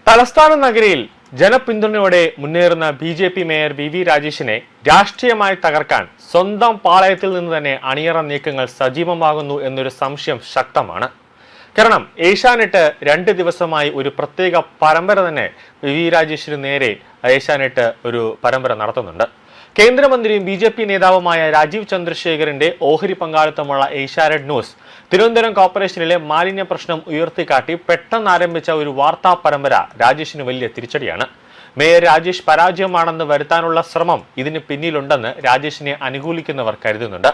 തലസ്ഥാന നഗരിയിൽ ജനപിന്തുണയോടെ മുന്നേറുന്ന ബി.ജെ.പി. മേയർ വി രാജേഷിനെ രാഷ്ട്രീയമായി തകർക്കാൻ സ്വന്തം പാളയത്തിൽ നിന്ന് തന്നെ അണിയറ നീക്കങ്ങൾ സജീവമാകുന്നു എന്നൊരു സംശയം ശക്തമാണ്. കാരണം ഏഷ്യാനെറ്റ് 2 ദിവസമായി ഒരു പ്രത്യേക പരമ്പര തന്നെ വി രാജേഷിന് നേരെ ഏഷ്യാനെറ്റ് ഒരു പരമ്പര നടത്തുന്നുണ്ട്. കേന്ദ്രമന്ത്രിയും ബി.ജെ.പി. നേതാവുമായ രാജീവ് ചന്ദ്രശേഖറിന്റെ ഓഹരി പങ്കാളിത്തമുള്ള ഏഷ്യാനെറ്റ് ന്യൂസ് തിരുവനന്തപുരം കോർപ്പറേഷനിലെ മാലിന്യ പ്രശ്നം ഉയർത്തിക്കാട്ടി പെട്ടെന്ന് ആരംഭിച്ച ഒരു വാർത്താ പരമ്പര രാജേഷിന് വലിയ തിരിച്ചടിയാണ്. മേയർ രാജേഷ് പരാജയമാണെന്ന് വരുത്താനുള്ള ശ്രമം ഇതിന് പിന്നിലുണ്ടെന്ന് രാജേഷിനെ അനുകൂലിക്കുന്നവർ കരുതുന്നുണ്ട്.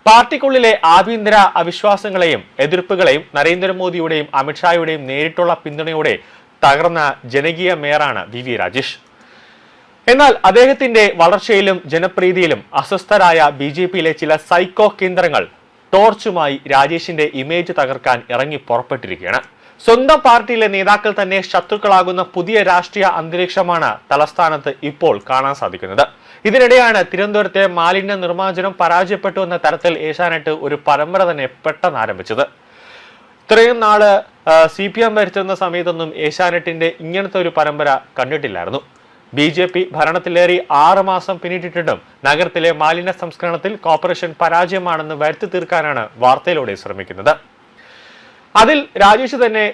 പാർട്ടിക്കുള്ളിലെ ആഭ്യന്തര അവിശ്വാസങ്ങളെയും എതിർപ്പുകളെയും നരേന്ദ്രമോദിയുടെയും അമിത്ഷായുടെയും നേരിട്ടുള്ള പിന്തുണയോടെ തകർന്ന ജനകീയ മേയറാണ് വി രാജേഷ്. എന്നാൽ അദ്ദേഹത്തിന്റെ വളർച്ചയിലും ജനപ്രീതിയിലും അസ്വസ്ഥരായ ബി.ജെ.പിയിലെ ചില സൈക്കോ കേന്ദ്രങ്ങൾ ടോർച്ചുമായി രാജേഷിന്റെ ഇമേജ് തകർക്കാൻ ഇറങ്ങി പുറപ്പെട്ടിരിക്കുകയാണ്. സ്വന്തം പാർട്ടിയിലെ നേതാക്കൾ തന്നെ ശത്രുക്കളാകുന്ന പുതിയ രാഷ്ട്രീയ അന്തരീക്ഷമാണ് തലസ്ഥാനത്ത് ഇപ്പോൾ കാണാൻ സാധിക്കുന്നത്. ഇതിനിടെയാണ് തിരുവനന്തപുരത്തെ മാലിന്യ നിർമ്മാർജ്ജനം പരാജയപ്പെട്ടു എന്ന തരത്തിൽ ഏഷ്യാനെറ്റ് ഒരു പരമ്പര തന്നെ പെട്ടെന്ന് ആരംഭിച്ചത്. ഇത്രയും നാള് CPM ഭരിച്ചിരുന്ന സമയത്തൊന്നും ഏഷ്യാനെറ്റിന്റെ ഇങ്ങനത്തെ ഒരു പരമ്പര കണ്ടിട്ടില്ലായിരുന്നു. ബി.ജെ.പി. ഭരണത്തിലേറി 6 മാസം പിന്നിട്ടിട്ടും നഗരത്തിലെ മാലിന്യ സംസ്കരണത്തിൽ കോർപ്പറേഷൻ പരാജയമാണെന്ന് വരുത്തി തീർക്കാനാണ് വാർത്തയിലൂടെ ശ്രമിക്കുന്നത്. അതിൽ രാജേഷ് തന്നെ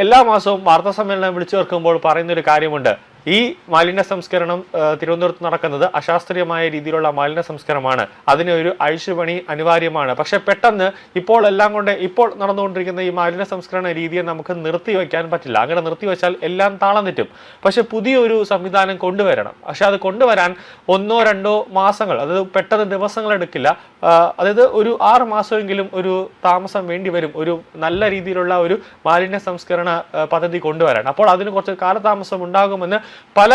എല്ലാ മാസവും വാർത്താ സമ്മേളനം വിളിച്ചു ചേർക്കുമ്പോൾ പറയുന്നൊരു കാര്യമുണ്ട്. ഈ മാലിന്യ സംസ്കരണം തിരുവനന്തപുരത്ത് നടക്കുന്നത് അശാസ്ത്രീയമായ രീതിയിലുള്ള മാലിന്യ സംസ്കരണമാണ്. അതിന് ഒരു അഴിച്ചുപണി അനിവാര്യമാണ്. പക്ഷെ പെട്ടെന്ന് ഇപ്പോൾ നടന്നുകൊണ്ടിരിക്കുന്ന ഈ മാലിന്യ സംസ്കരണ രീതിയെ നമുക്ക് നിർത്തിവെക്കാൻ പറ്റില്ല. അങ്ങനെ നിർത്തിവെച്ചാൽ എല്ലാം താളം തെറ്റും. പക്ഷെ പുതിയൊരു സംവിധാനം കൊണ്ടുവരണം. പക്ഷെ അത് കൊണ്ടുവരാൻ 1-2 മാസങ്ങൾ, അതായത് പെട്ടെന്ന് ദിവസങ്ങൾ എടുക്കില്ല. അതായത് ഒരു 6 മാസമെങ്കിലും ഒരു താമസം വേണ്ടി വരും ഒരു നല്ല രീതിയിലുള്ള ഒരു മാലിന്യ സംസ്കരണ പദ്ധതി കൊണ്ടുവരാൻ. അപ്പോൾ അതിന് കുറച്ച് കാലതാമസം ഉണ്ടാകുമെന്ന് പല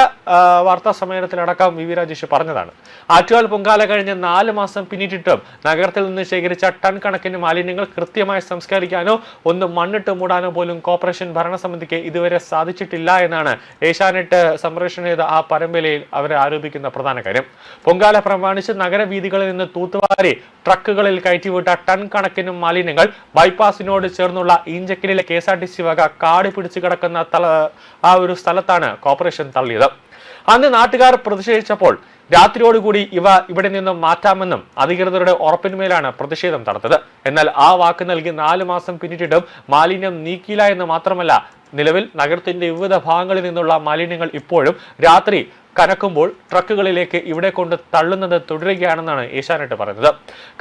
വാർത്താ സമ്മേളനത്തിലടക്കം വി രാജേഷ് പറഞ്ഞതാണ്. ആറ്റുകാൽ പൊങ്കാല കഴിഞ്ഞ് 4 മാസം പിന്നിട്ടിട്ടും നഗരത്തിൽ നിന്ന് ശേഖരിച്ച ടൺ കണക്കിന് മാലിന്യങ്ങൾ കൃത്യമായി സംസ്കരിക്കാനോ ഒന്ന് മണ്ണിട്ട് മൂടാനോ പോലും കോർപ്പറേഷൻ ഭരണസമിതിക്ക് ഇതുവരെ സാധിച്ചിട്ടില്ല എന്നാണ് ഏഷ്യാനെറ്റ് സംപ്രേഷണം ചെയ്ത ആ പരമ്പരയിൽ അവർ ആരോപിക്കുന്ന പ്രധാന കാര്യം. പൊങ്കാല പ്രമാണിച്ച് നഗരവീഥികളിൽ നിന്ന് തൂത്തുവാരി ട്രക്കുകളിൽ കയറ്റിവിട്ട ടൺ കണക്കിന് മാലിന്യങ്ങൾ ബൈപ്പാസിനോട് ചേർന്നുള്ള ഈഞ്ചക്കലിലെ KSRTC വക കാട് പിടിച്ചു കിടക്കുന്ന ആ ഒരു സ്ഥലത്താണ് കോർപ്പറേഷൻ തള്ളിയത്. അന്ന് നാട്ടുകാർ പ്രതിഷേധിച്ചപ്പോൾ രാത്രിയോടുകൂടി ഇവ ഇവിടെ നിന്നും മാറ്റാമെന്നും അധികൃതരുടെ ഉറപ്പിന്മേലാണ് പ്രതിഷേധം നടന്നത്. എന്നാൽ ആ വാക്ക് നൽകി 4 മാസം പിന്നിട്ടിട്ടും മാലിന്യം നീക്കിയില്ല എന്ന് മാത്രമല്ല, നിലവിൽ നഗരത്തിന്റെ വിവിധ ഭാഗങ്ങളിൽ നിന്നുള്ള മാലിന്യങ്ങൾ ഇപ്പോഴും രാത്രി കനക്കുമ്പോൾ ട്രക്കുകളിലേക്ക് ഇവിടെ കൊണ്ട് തള്ളുന്നത് തുടരുകയാണെന്നാണ് ഏഷ്യാനെറ്റ് പറയുന്നത്.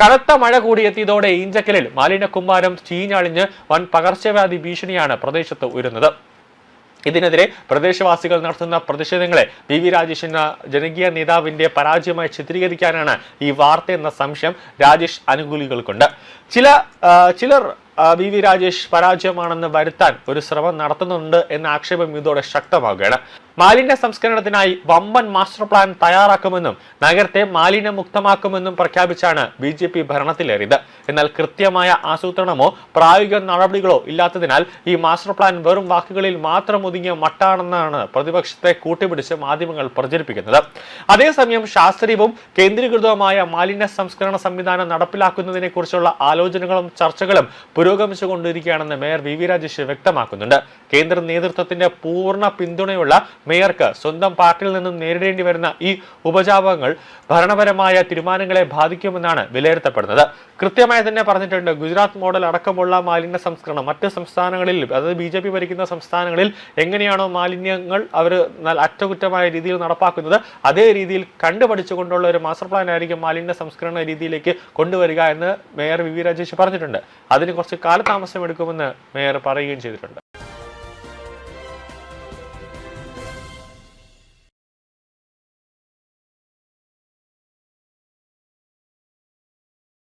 കനത്ത മഴ കൂടിയെത്തിയതോടെ ഈഞ്ചക്കലിൽ മാലിന്യ കുമ്പാരം ചീഞ്ഞളിഞ്ഞ് വൻ പകർച്ചവ്യാധി ഭീഷണിയാണ് പ്രദേശത്ത് ഉയരുന്നത്. ഇതിനെതിരെ പ്രദേശവാസികൾ നടത്തുന്ന പ്രതിഷേധങ്ങളെ വി രാജേഷ് എന്ന ജനകീയ നേതാവിന്റെ പരാജയമായി ചിത്രീകരിക്കാനാണ് ഈ വാർത്ത എന്ന സംശയം രാജേഷ് അനുകൂലികൾക്കുണ്ട്. ചിലർ വി രാജേഷ് പരാജയമാണെന്ന് വരുത്താൻ ഒരു ശ്രമം നടത്തുന്നുണ്ട് എന്ന ആക്ഷേപം ഇതോടെ ശക്തമാവുകയാണ്. മാലിന്യ സംസ്കരണത്തിനായി വമ്പൻ മാസ്റ്റർ പ്ലാൻ തയ്യാറാക്കുമെന്നും നഗരത്തെ മാലിന്യമുക്തമാക്കുമെന്നും പ്രഖ്യാപിച്ചാണ് ബി.ജെ.പി. ഭരണത്തിലേറിയത്. എന്നാൽ കൃത്യമായ ആസൂത്രണമോ പ്രായോഗിക നടപടികളോ ഇല്ലാത്തതിനാൽ ഈ മാസ്റ്റർ പ്ലാൻ വെറും വാക്കുകളിൽ മാത്രം ഒതുങ്ങിയ മട്ടാണെന്നാണ് പ്രതിപക്ഷത്തെ കൂട്ടിപ്പിടിച്ച് മാധ്യമങ്ങൾ പ്രചരിപ്പിക്കുന്നത്. അതേസമയം ശാസ്ത്രീയവും കേന്ദ്രീകൃതവുമായ മാലിന്യ സംസ്കരണ സംവിധാനം നടപ്പിലാക്കുന്നതിനെ കുറിച്ചുള്ള ആലോചനകളും ചർച്ചകളും പുരോഗമിച്ചുകൊണ്ടിരിക്കുകയാണെന്ന് മേയർ വി രാജേഷ് വ്യക്തമാക്കുന്നുണ്ട്. കേന്ദ്ര നേതൃത്വത്തിന്റെ പൂർണ്ണ പിന്തുണയുള്ള മേയർക്ക് സ്വന്തം പാർട്ടിയിൽ നിന്നും നേരിടേണ്ടി വരുന്ന ഈ ഉപജാപങ്ങൾ ഭരണപരമായ തീരുമാനങ്ങളെ ബാധിക്കുമെന്നാണ് വിലയിരുത്തപ്പെടുന്നത്. കൃത്യമായി തന്നെ പറഞ്ഞിട്ടുണ്ട്, ഗുജറാത്ത് മോഡൽ അടക്കമുള്ള മാലിന്യ സംസ്കരണം മറ്റ് സംസ്ഥാനങ്ങളിൽ, അതായത് ബി.ജെ.പി. ഭരിക്കുന്ന സംസ്ഥാനങ്ങളിൽ എങ്ങനെയാണോ മാലിന്യങ്ങൾ അവർ അറ്റകുറ്റമായ രീതിയിൽ നടപ്പാക്കുന്നത് അതേ രീതിയിൽ കണ്ടുപഠിച്ചുകൊണ്ടുള്ള ഒരു മാസ്റ്റർ പ്ലാൻ ആയിരിക്കും മാലിന്യ സംസ്കരണ രീതിയിലേക്ക് കൊണ്ടുവരിക എന്ന് മേയർ വി രാജേഷ് പറഞ്ഞിട്ടുണ്ട്. അതിന് കുറച്ച് കാലതാമസം എടുക്കുമെന്ന് മേയർ പറയുകയും ചെയ്തിട്ടുണ്ട്.